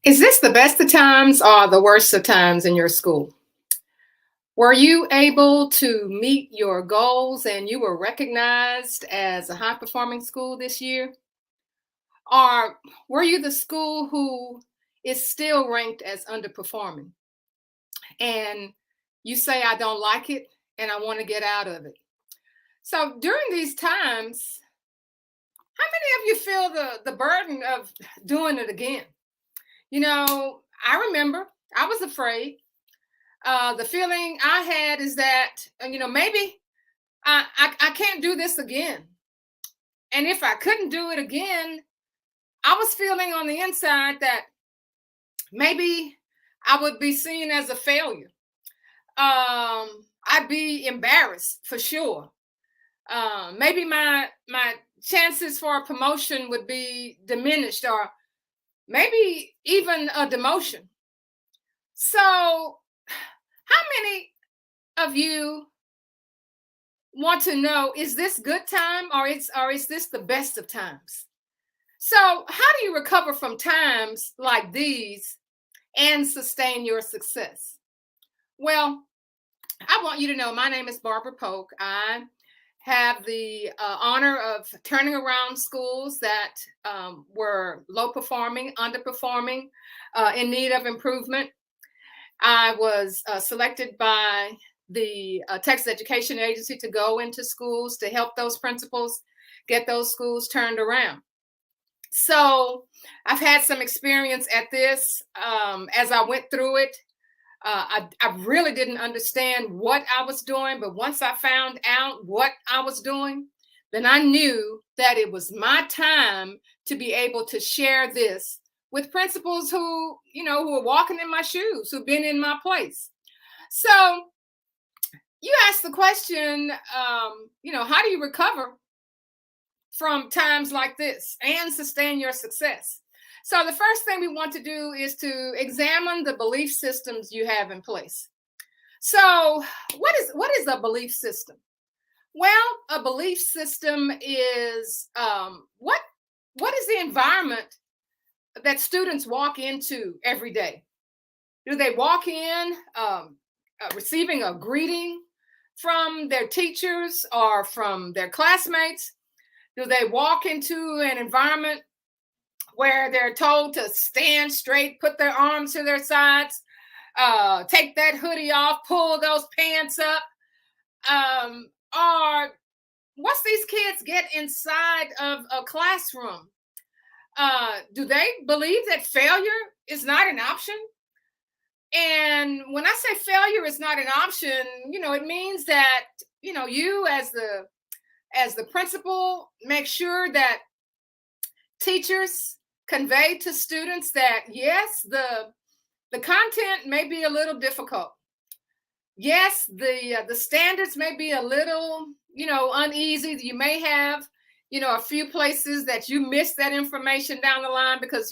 Is this the best of times or the worst of times in your school? Were you able to meet your goals and you were recognized as a high performing school this year? Or were you the school who is still ranked as underperforming and you say, I don't like it and I want to get out of it? So during these times, how many of you feel the burden of doing it again? I remember I was afraid. The feeling I had is that, maybe I can't do this again. And if I couldn't do it again, I was feeling on the inside that maybe I would be seen as a failure. I'd be embarrassed for sure. Maybe my chances for a promotion would be diminished, or maybe even a demotion. So, how many of you want to know, is this good time or is this the best of times? So how do you recover from times like these and sustain your success? Well, I want you to know my name is Barbara Polk. I have the honor of turning around schools that were low performing, underperforming, in need of improvement. I was selected by the Texas Education Agency to go into schools to help those principals get those schools turned around. So I've had some experience at this. As I went through it, I really didn't understand what I was doing, but once I found out what I was doing, then I knew that it was my time to be able to share this with principals who are walking in my shoes, who've been in my place. So you asked the question, how do you recover from times like this and sustain your success? So the first thing we want to do is to examine the belief systems you have in place. So what is a belief system? Well, a belief system is what is the environment that students walk into every day? Do they walk in receiving a greeting from their teachers or from their classmates? Do they walk into an environment where they're told to stand straight, put their arms to their sides, take that hoodie off, pull those pants up? Or once these kids get inside of a classroom, do they believe that failure is not an option? And when I say failure is not an option, it means that, you as the principal, make sure that teachers convey to students that yes, the content may be a little difficult. Yes, the standards may be a little, uneasy. You may have, a few places that you miss that information down the line because,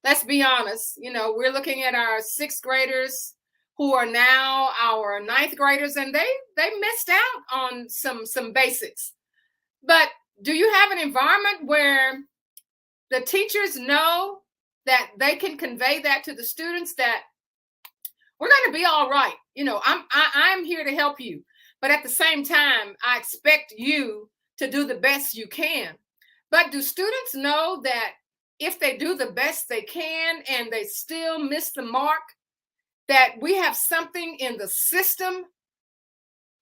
let's be honest, we're looking at our sixth graders who are now our ninth graders, and they missed out on some basics. But do you have an environment where the teachers know that they can convey that to the students, that we're going to be all right? I'm here to help you, but at the same time, I expect you to do the best you can. But do students know that if they do the best they can and they still miss the mark, that we have something in the system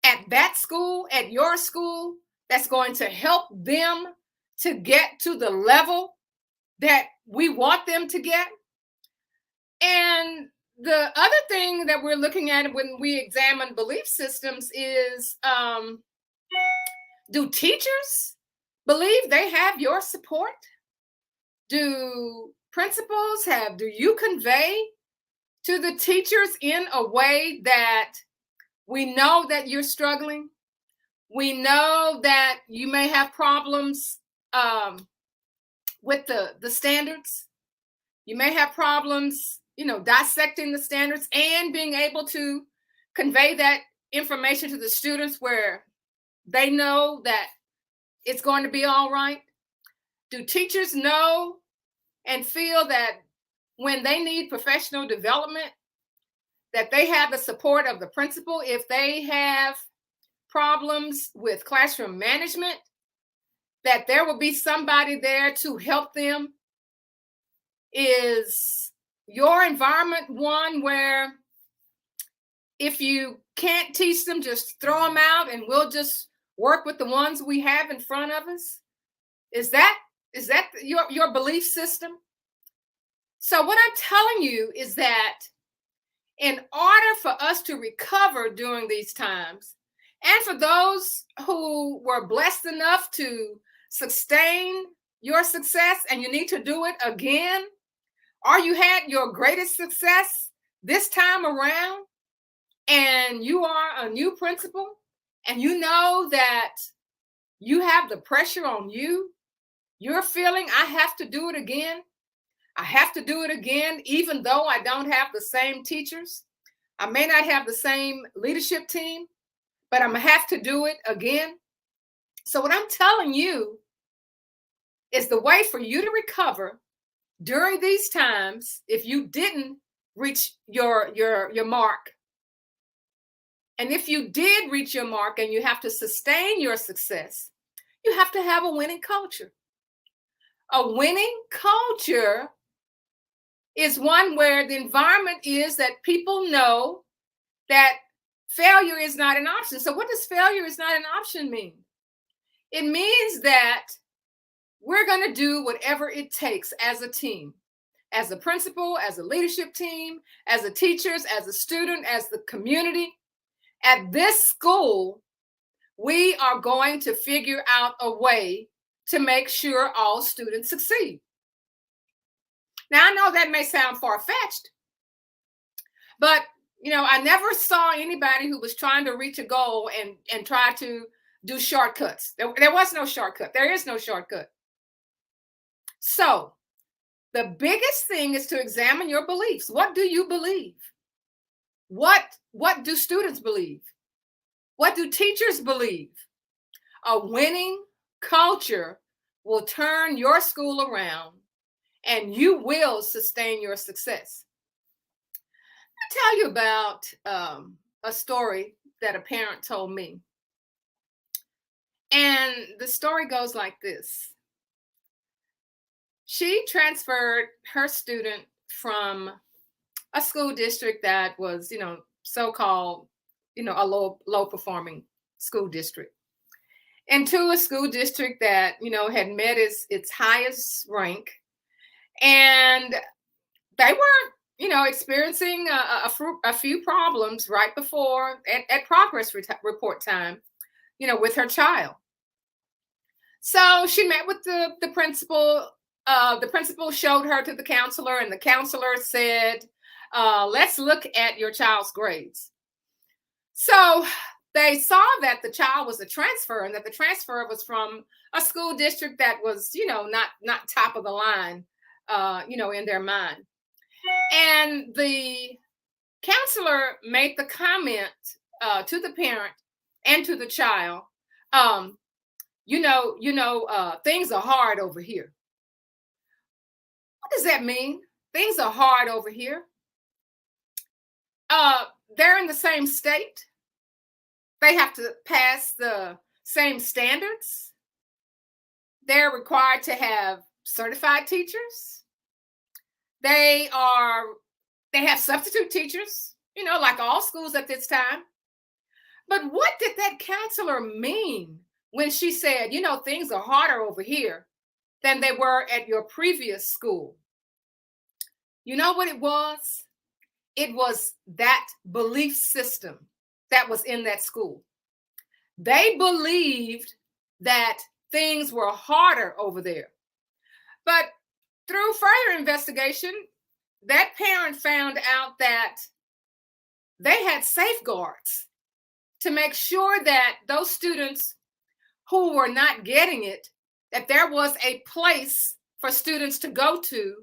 at that school, at your school, that's going to help them to get to the level that we want them to get? And the other thing that we're looking at when we examine belief systems is, do teachers believe they have your support? Do principals do you convey to the teachers in a way that we know that you're struggling? We know that you may have problems with the standards. You may have problems, dissecting the standards and being able to convey that information to the students where they know that it's going to be all right. Do teachers know and feel that when they need professional development, that they have the support of the principal. If they have problems with classroom management, that there will be somebody there to help them. Is your environment one where if you can't teach them, just throw them out and we'll just work with the ones we have in front of us? Is that your belief system? So what I'm telling you is that in order for us to recover during these times, and for those who were blessed enough to sustain your success and you need to do it again, or you had your greatest success this time around and you are a new principal and you know that you have the pressure on you, you're feeling, I have to do it again. I have to do it again, even though I don't have the same teachers. I may not have the same leadership team, but I'm gonna have to do it again. So what I'm telling you is the way for you to recover during these times, if you didn't reach your mark, and if you did reach your mark and you have to sustain your success, you have to have a winning culture. A winning culture is one where the environment is that people know that failure is not an option. So what does failure is not an option mean? It means that we're going to do whatever it takes as a team, as a principal, as a leadership team, as a teachers, as a student, as the community. At this school, we are going to figure out a way to make sure all students succeed. Now, I know that may sound far-fetched, but I never saw anybody who was trying to reach a goal and try to do shortcuts. There was no shortcut. There is no shortcut. So the biggest thing is to examine your beliefs. What do you believe? What do students believe? What do teachers believe? A winning culture will turn your school around and you will sustain your success. I'll tell you about a story that a parent told me. And the story goes like this. She transferred her student from a school district that was, so-called, a low performing school district, into a school district that, had met its highest rank. And they were, experiencing a few problems right before at progress report time, with her child. So she met with the principal. The principal showed her to the counselor, and the counselor said, let's look at your child's grades. So they saw that the child was a transfer and that the transfer was from a school district that was, not top of the line, in their mind. And the counselor made the comment to the parent and to the child, things are hard over here. What does that mean? Things are hard over here. They're in the same state. They have to pass the same standards. They're required to have certified teachers. They have substitute teachers, like all schools at this time. But what did that counselor mean when she said, things are harder over here than they were at your previous school? You know what it was? It was that belief system that was in that school. They believed that things were harder over there. But through further investigation, that parent found out that they had safeguards to make sure that those students who were not getting it, that there was a place for students to go to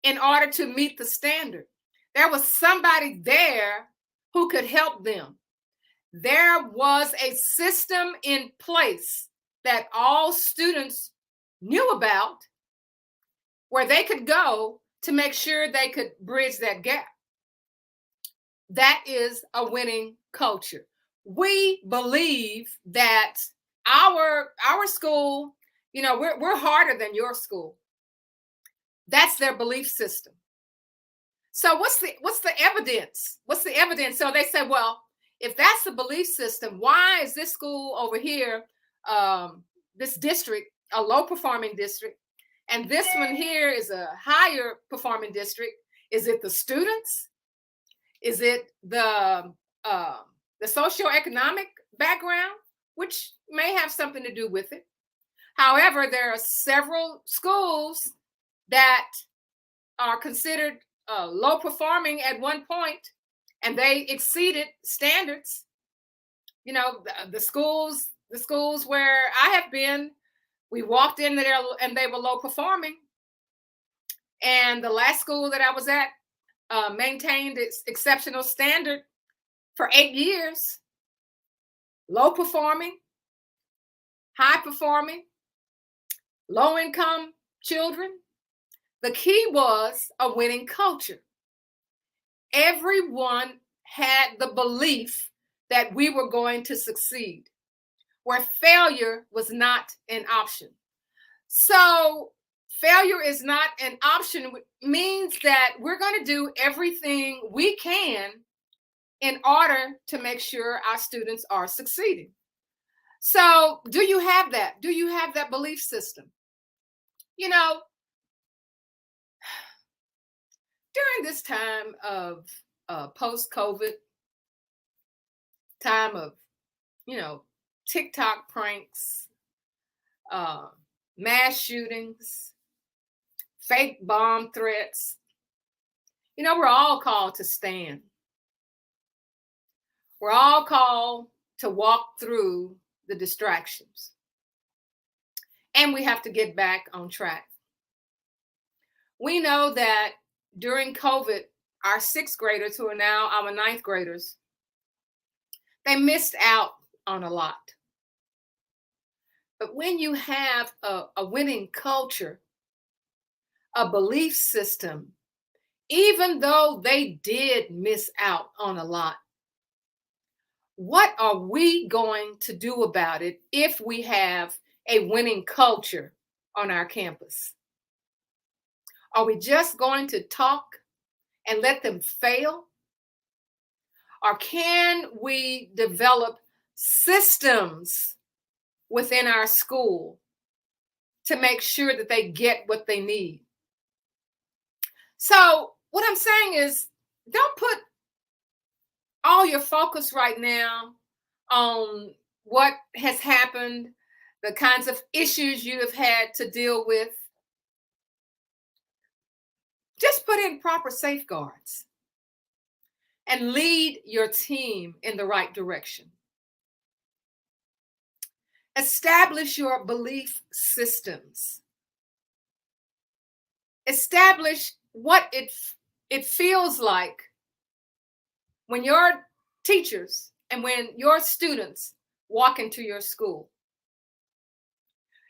in order to meet the standard. There was somebody there who could help them. There was a system in place that all students knew about, where they could go to make sure they could bridge that gap. That is a winning culture. We believe that our school, we're harder than your school. That's their belief system. So what's the evidence? What's the evidence? So they say, well, if that's the belief system, why is this school over here, this district, a low performing district, and this one here is a higher performing district? Is it the students? Is it the socioeconomic background, which may have something to do with it? However, there are several schools that are considered low performing at one point, and they exceeded standards. The schools where I have been, we walked in there and they were low performing. And the last school that I was at maintained its exceptional standard for 8 years. Low performing, high performing, low income children. The key was a winning culture. Everyone had the belief that we were going to succeed, where failure was not an option. So failure is not an option means that we're going to do everything we can in order to make sure our students are succeeding. So do you have that? Do you have that belief system? During this time of post-COVID, time of, TikTok pranks, mass shootings, fake bomb threats, we're all called to stand. We're all called to walk through the distractions. And we have to get back on track. We know that during COVID, our sixth graders, who are now our ninth graders, they missed out on a lot. But when you have a winning culture, a belief system, even though they did miss out on a lot, what are we going to do about it if we have a winning culture on our campus? Are we just going to talk and let them fail? Or can we develop systems within our school to make sure that they get what they need? So what I'm saying is, don't put all your focus right now on what has happened, the kinds of issues you have had to deal with. Just put in proper safeguards and lead your team in the right direction. Establish your belief systems. Establish what it feels like when your teachers and when your students walk into your school.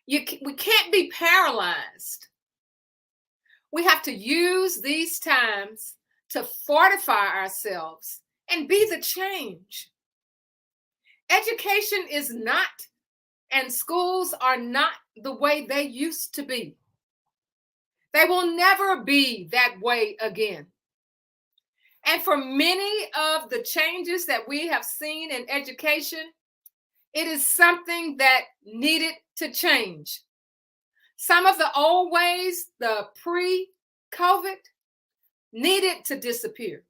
We can't be paralyzed. We have to use these times to fortify ourselves and be the change. Education is not, and schools are not the way they used to be. They will never be that way again. And for many of the changes that we have seen in education, it is something that needed to change. Some of the old ways, the pre-COVID, needed to disappear.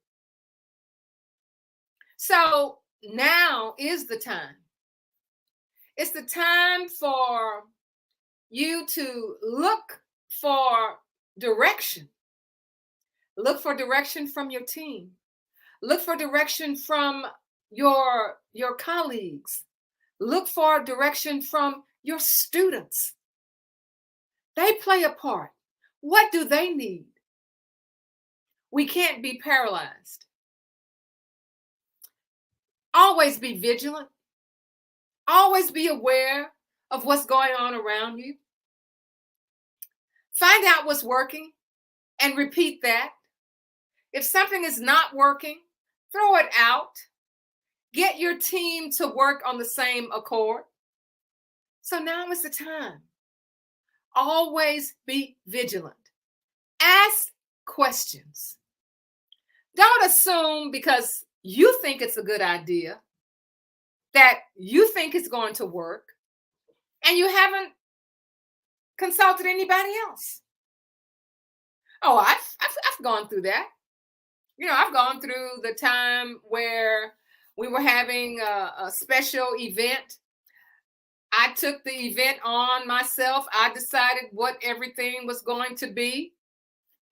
So now is the time. It's the time for you to look for direction. Look for direction from your team. Look for direction from your colleagues. Look for direction from your students. They play a part. What do they need? We can't be paralyzed. Always be vigilant. Always be aware of what's going on around you. Find out what's working and repeat that. If something is not working, throw it out. Get your team to work on the same accord. So now is the time. Always be vigilant. Ask questions. Don't assume because you think it's a good idea that you think it's going to work and you haven't consulted anybody else. Oh, I've gone through that. I've gone through the time where we were having a special event. I took the event on myself. I decided what everything was going to be.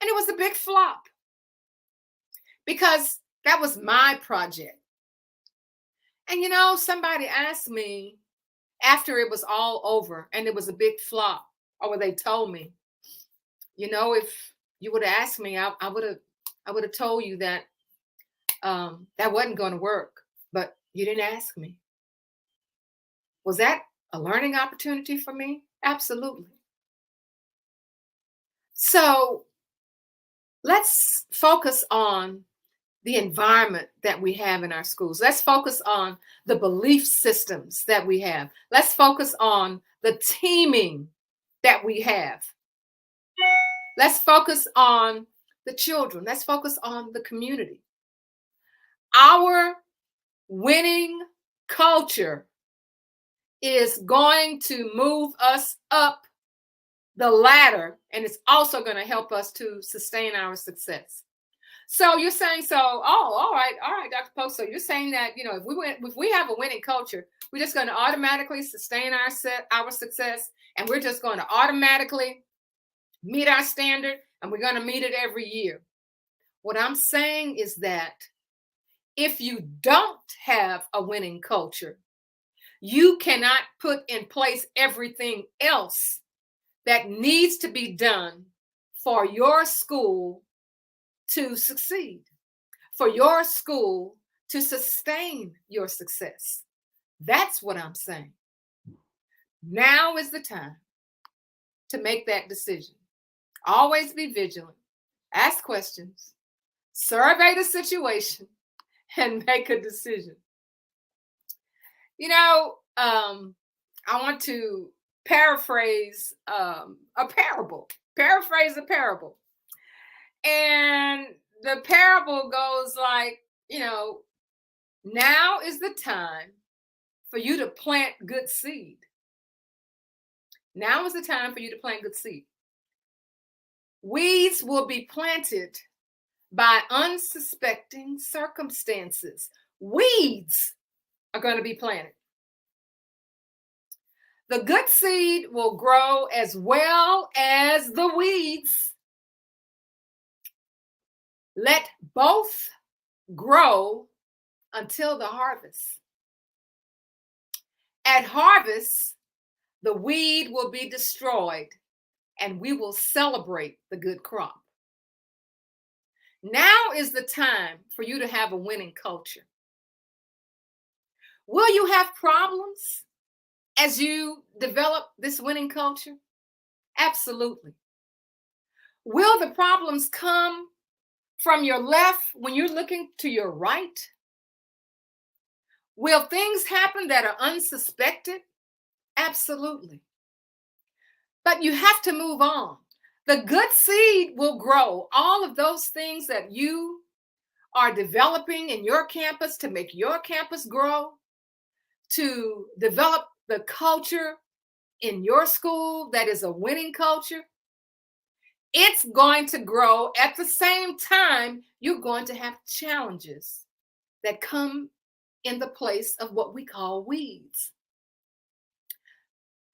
And it was a big flop because that was my project. And somebody asked me after it was all over and it was a big flop, or they told me, if you would have asked me, I would have told you that that wasn't going to work, but you didn't ask me. Was that a learning opportunity for me? Absolutely. So let's focus on the environment that we have in our schools. Let's focus on the belief systems that we have. Let's focus on the teaming that we have. Let's focus on the children. Let's focus on the community. Our winning culture is going to move us up the ladder, and it's also going to help us to sustain our success. So you're saying, all right, Dr. Post. So you're saying that, if we have a winning culture, we're just going to automatically sustain our success, and we're just going to automatically meet our standard, and we're going to meet it every year. What I'm saying is that if you don't have a winning culture, you cannot put in place everything else that needs to be done for your school to succeed, for your school to sustain your success. That's what I'm saying. Now is the time to make that decision. Always be vigilant. Ask questions. Survey the situation and make a decision. I want to paraphrase a parable. And the parable goes like, now is the time for you to plant good seed. Now is the time for you to plant good seed. Weeds will be planted by unsuspecting circumstances. Weeds are going to be planted. The good seed will grow as well as the weeds. Let both grow until the harvest. At harvest, the weed will be destroyed and we will celebrate the good crop. Now is the time for you to have a winning culture. Will you have problems as you develop this winning culture? Absolutely. Will the problems come from your left when you're looking to your right? Will things happen that are unsuspected? Absolutely. But you have to move on. The good seed will grow. All of those things that you are developing in your campus to make your campus grow, to develop the culture in your school that is a winning culture, it's going to grow. At the same time, you're going to have challenges that come in the place of what we call weeds.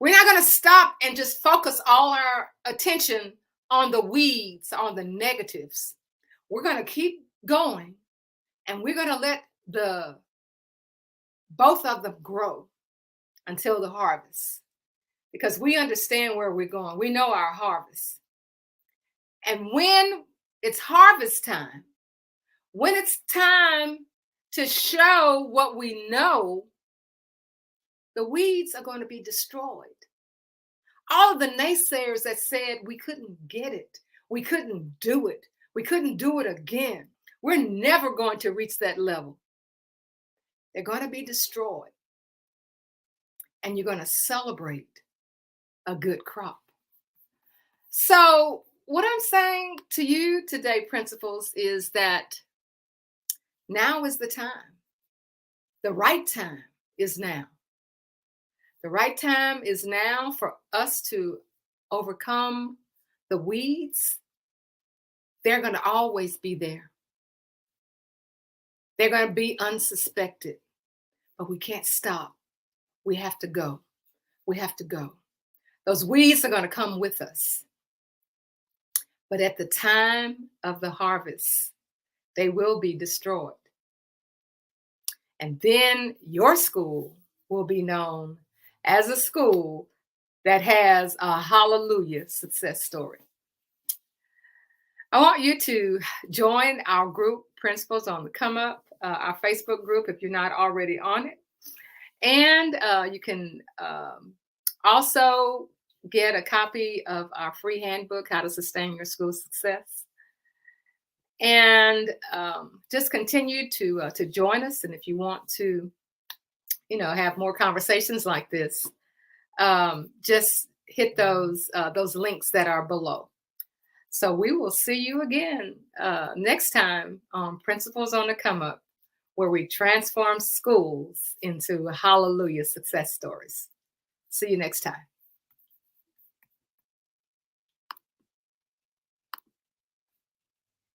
We're not going to stop and just focus all our attention on the weeds, on the negatives. We're going to keep going, and we're going to let both of them grow until the harvest, because we understand where we're going. We know our harvest. And when it's harvest time, when it's time to show what we know, the weeds are going to be destroyed. All of the naysayers that said we couldn't get it, We couldn't do it. We couldn't do it again. We're never going to reach that level. They're going to be destroyed. And you're going to celebrate a good crop. So, what I'm saying to you today, principals, is that now is the time. The right time is now. The right time is now for us to overcome the weeds. They're going to always be there. They're going to be unsuspected, but we can't stop. We have to go. We have to go. Those weeds are going to come with us. But at the time of the harvest, they will be destroyed. And then your school will be known as a school that has a hallelujah success story. I want you to join our group, Principals on the Come Up, our Facebook group, if you're not already on it. And you can also get a copy of our free handbook, How to Sustain Your School Success. And just continue to join us. And if you want to, have more conversations like this, just hit those links that are below. So we will see you again next time on Principals on the Come Up, where we transform schools into hallelujah success stories. See you next time.